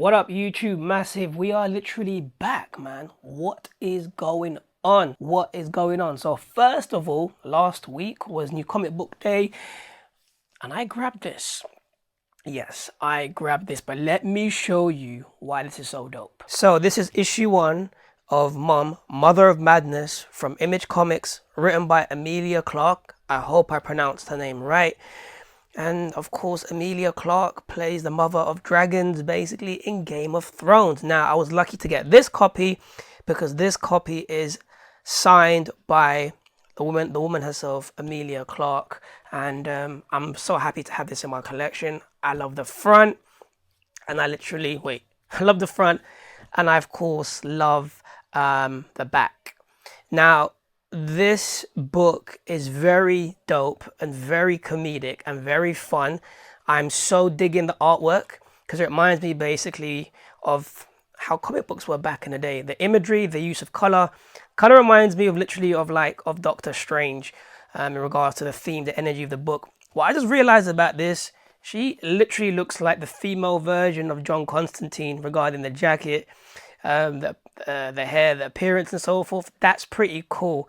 What up, YouTube Massive? We are literally back, man. What is going on? What is going on? So first of all, last week was New Comic Book Day and I grabbed this. Yes, I grabbed this, but let me show you why this is so dope. So this is issue 1 of Mother of Madness from Image Comics, written by Emilia Clarke. I hope I pronounced her name right. And of course, Emilia Clarke plays the mother of dragons, basically in Game of Thrones. Now, I was lucky to get this copy because this copy is signed by the woman herself, Emilia Clarke. And I'm so happy to have this in my collection. I love the front, and I love the front, and I of course love the back. Now, this book is very dope and very comedic and very fun. I'm so digging the artwork because it reminds me basically of how comic books were back in the day. The imagery, the use of color reminds me of literally of Doctor Strange in regards to the theme, the energy of the book. What I just realized about this, she literally looks like the female version of John Constantine regarding the jacket, the hair, the appearance and so forth. That's pretty cool.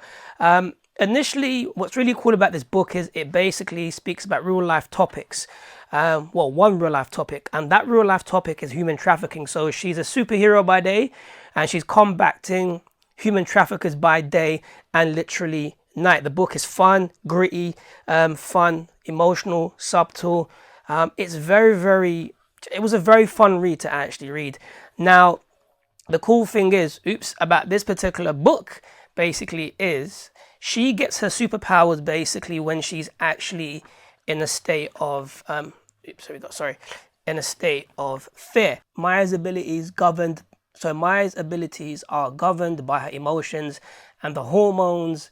Initially, what's really cool about this book is it basically speaks about real life topics. One real life topic, and that real life topic is human trafficking. So she's a superhero by day and she's combating human traffickers by day and literally night. The book is fun, gritty, fun, emotional, subtle. It was a very fun read to actually read. Now, the cool thing is, about this particular book, basically, is she gets her superpowers basically when she's actually in a state of in a state of fear. Maya's abilities are governed by her emotions and the hormones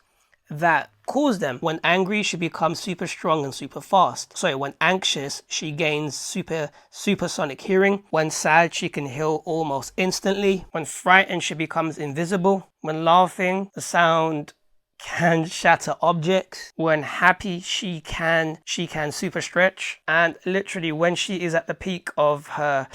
that cause them. When angry, she becomes super strong and super fast. When anxious, she gains supersonic hearing. When sad, she can heal almost instantly. When frightened, she becomes invisible. When laughing, the sound can shatter objects. When happy, she can super stretch. And literally, when she is at the peak of her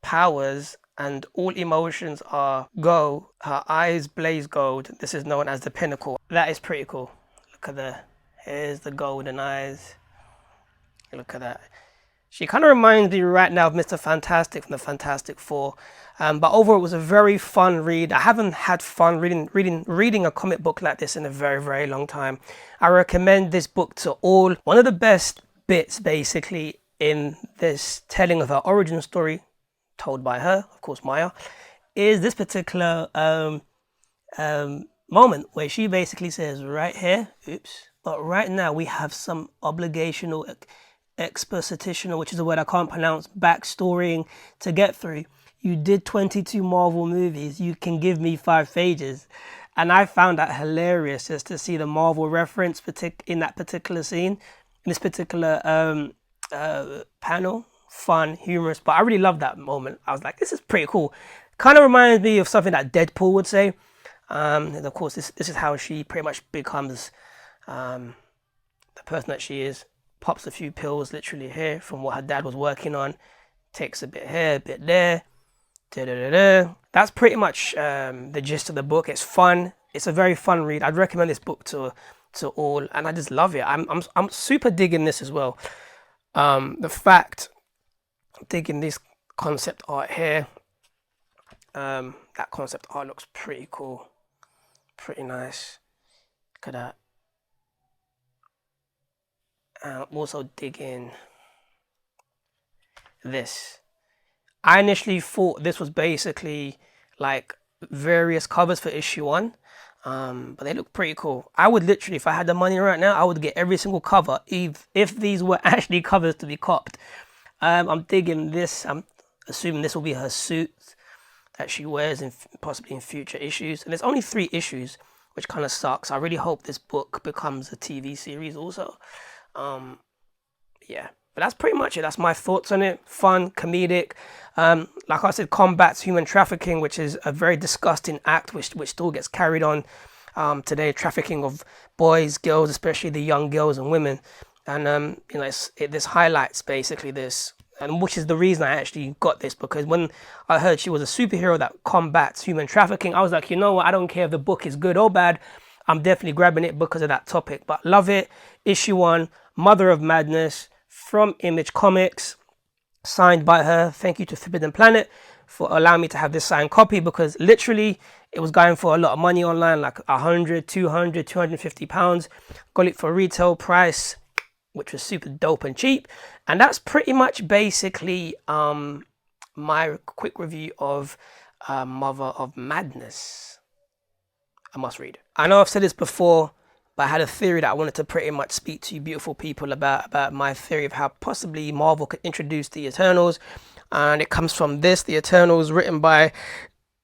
powers and all emotions are go, her eyes blaze gold. This is known as the pinnacle. That is pretty cool. Look at here's the golden eyes. Look at that. She kind of reminds me right now of Mr. Fantastic from the Fantastic Four. But overall, it was a very fun read. I haven't had fun reading a comic book like this in a very, very long time. I recommend this book to all. One of the best bits, basically, in this telling of her origin story, told by her, of course, Maya, is this particular moment where she basically says right here, but right now we have some obligational, expositional, which is a word I can't pronounce, backstorying to get through. You did 22 Marvel movies, you can give me 5 pages. And I found that hilarious just to see the Marvel reference in that particular scene, in this particular panel. Fun, humorous, but I really love that moment. I was like, this is pretty cool. Kind of reminds me of something that Deadpool would say. And of course, this is how she pretty much becomes the person that she is. Pops a few pills literally here from what her dad was working on. Takes a bit here, a bit there. That's pretty much the gist of the book. It's fun. It's a very fun read. I'd recommend this book to all, and I just love it. I'm super digging this as well. The fact, digging this concept art here. That concept art looks pretty cool, pretty nice. Look at that. I'm also digging this. I initially thought this was basically like various covers for issue 1, but they look pretty cool. I would literally, if I had the money right now, I would get every single cover if these were actually covers to be copped. I'm digging this. I'm assuming this will be her suit that she wears possibly in future issues. And there's only 3 issues, which kind of sucks. I really hope this book becomes a TV series also. Yeah, but that's pretty much it. That's my thoughts on it. Fun, comedic. Like I said, combats human trafficking, which is a very disgusting act, which still gets carried on today. Trafficking of boys, girls, especially the young girls and women. And this highlights basically this and which is the reason I actually got this, because when I heard she was a superhero that combats human trafficking, I was like, you know what, I don't care if the book is good or bad, I'm definitely grabbing it because of that topic. But love it. Issue 1, Mother of Madness, from Image Comics, signed by her. Thank you to Forbidden Planet for allowing me to have this signed copy, because literally it was going for a lot of money online, like 100, 200, 250 pounds. Got it for retail price, which was super dope and cheap. And that's pretty much basically my quick review of Mother of Madness. A must read. I know I've said this before, but I had a theory that I wanted to pretty much speak to you beautiful people about my theory of how possibly Marvel could introduce the Eternals. And it comes from this, the Eternals, written by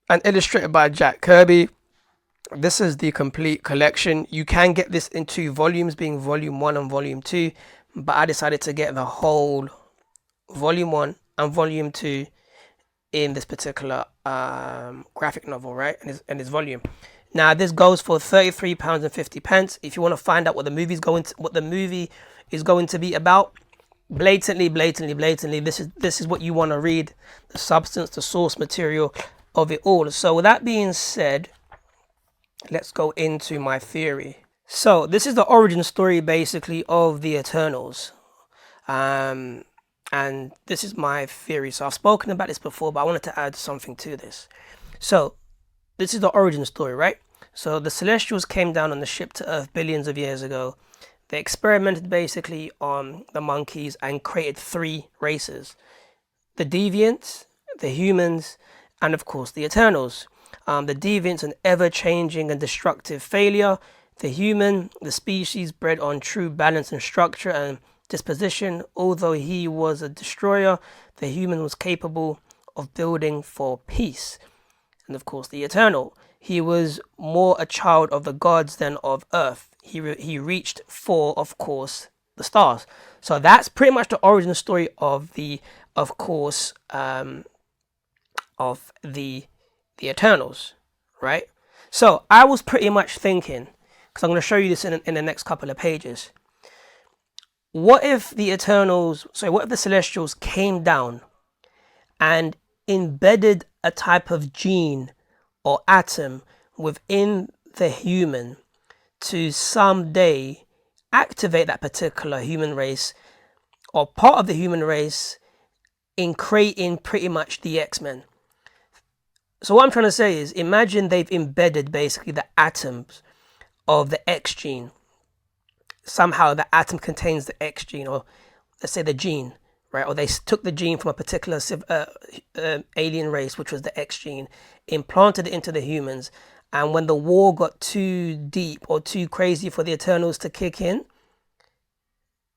and illustrated by Jack Kirby. This is the complete collection. You can get this in 2 volumes, being volume 1 and volume 2, but I decided to get the whole volume 1 and volume 2 in this particular graphic novel, right? In this volume. Now this goes for £33.50. If you want to find out what the movie is going to be about, blatantly, this is what you want to read, the substance, the source material of it all. So with that being said, let's go into my theory. So this is the origin story basically of the Eternals, and this is my theory. So I've spoken about this before, but I wanted to add something to this. So this is the origin story, right? So the Celestials came down on the ship to Earth billions of years ago. They experimented basically on the monkeys and created 3 races: the Deviants, the Humans, and of course the Eternals. The Deviants, an ever-changing and destructive failure. The Human, the species bred on true balance and structure and disposition. Although he was a destroyer, the Human was capable of building for peace. And of course the Eternal, he was more a child of the gods than of Earth. He reached for, of course, the stars. So that's pretty much the origin story of the Eternals, right? So I was pretty much thinking, because I'm going to show you this in the next couple of pages. What if the Celestials came down and embedded a type of gene or atom within the human to someday activate that particular human race or part of the human race in creating pretty much the X-Men? So what I'm trying to say is, imagine they've embedded basically the atoms of the X gene. Somehow the atom contains the X gene, or let's say the gene, right? Or they took the gene from a particular alien race, which was the X gene, implanted it into the humans. And when the war got too deep or too crazy for the Eternals to kick in,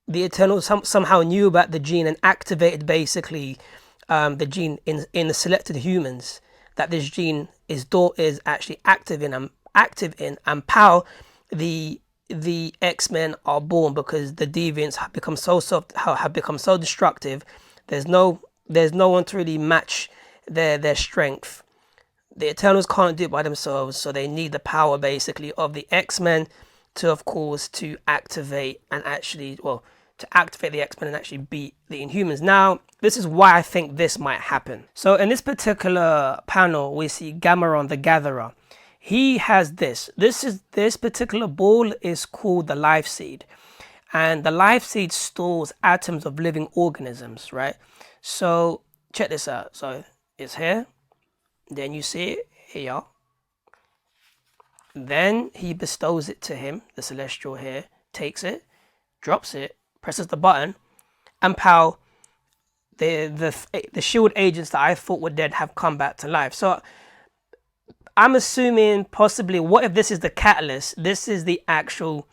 the Eternals somehow knew about the gene and activated basically the gene in the selected humans, that this gene is actually active in, and pow, the X-Men are born, because the Deviants have become so destructive. There's no one to really match their strength. The Eternals can't do it by themselves, so they need the power basically of the X-Men to activate the X-Men and actually beat the Inhumans. Now, this is why I think this might happen. So in this particular panel, we see Gamorrean the Gatherer. He has this particular ball is called the Life Seed. And the Life Seed stores atoms of living organisms, right? So check this out. So it's here. Then you see it here. Then he bestows it to him, the Celestial here, takes it, drops it, presses the button, and pow, the shield agents that I thought were dead have come back to life. So I'm assuming possibly, what if this is the catalyst? This is the actual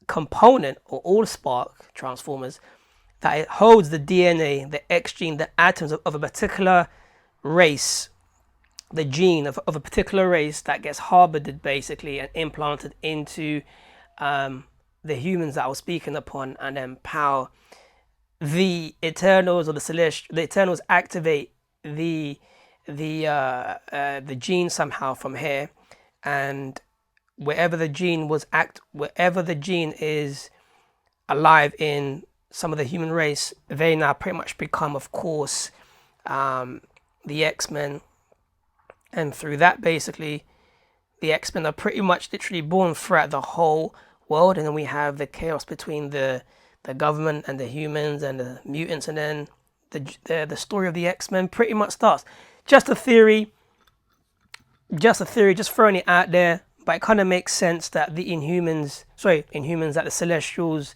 component or allspark transformers that it holds the DNA, the X gene, the atoms of a particular race, the gene of a particular race that gets harbored basically and implanted into the humans that I was speaking upon, and then power, the Eternals or the Eternals activate the gene somehow from here, and wherever the gene is alive in some of the human race, they now pretty much become, of course, the X-Men. And through that, basically, the X-Men are pretty much literally born throughout the whole world. And then we have the chaos between the government and the humans and the mutants. And then the story of the X-Men pretty much starts. Just a theory, just throwing it out there. But it kind of makes sense that the Inhumans, that the Celestials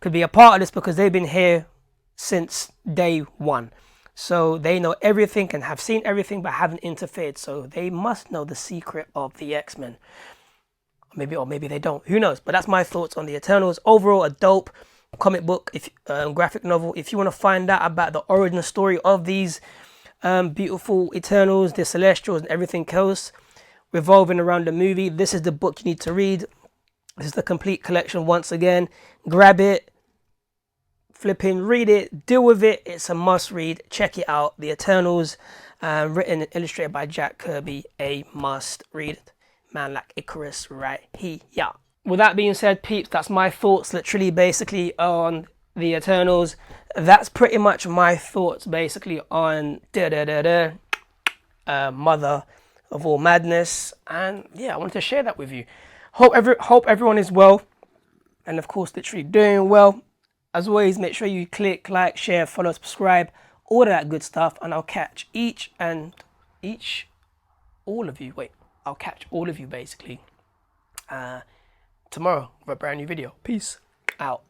could be a part of this, because they've been here since day one. So they know everything and have seen everything but haven't interfered. So they must know the secret of the X-Men. Or maybe they don't. Who knows? But that's my thoughts on the Eternals. Overall, a dope comic book, graphic novel. If you want to find out about the origin story of these beautiful Eternals, the Celestials, and everything else revolving around the movie, this is the book you need to read. This is the complete collection once again. Grab it, flipping read it, deal with it. It's a must read. Check it out. The Eternals, written and illustrated by Jack Kirby, a must read. Man like Icarus right here. Yeah. With that being said, peeps, that's my thoughts literally basically on the Eternals. That's pretty much my thoughts basically on Mother of all madness. And yeah, I wanted to share that with you. Hope everyone is well, and of course literally doing well. As always, make sure you click like, share, follow, subscribe, all of that good stuff, and I'll catch all of you basically tomorrow with a brand new video. Peace out.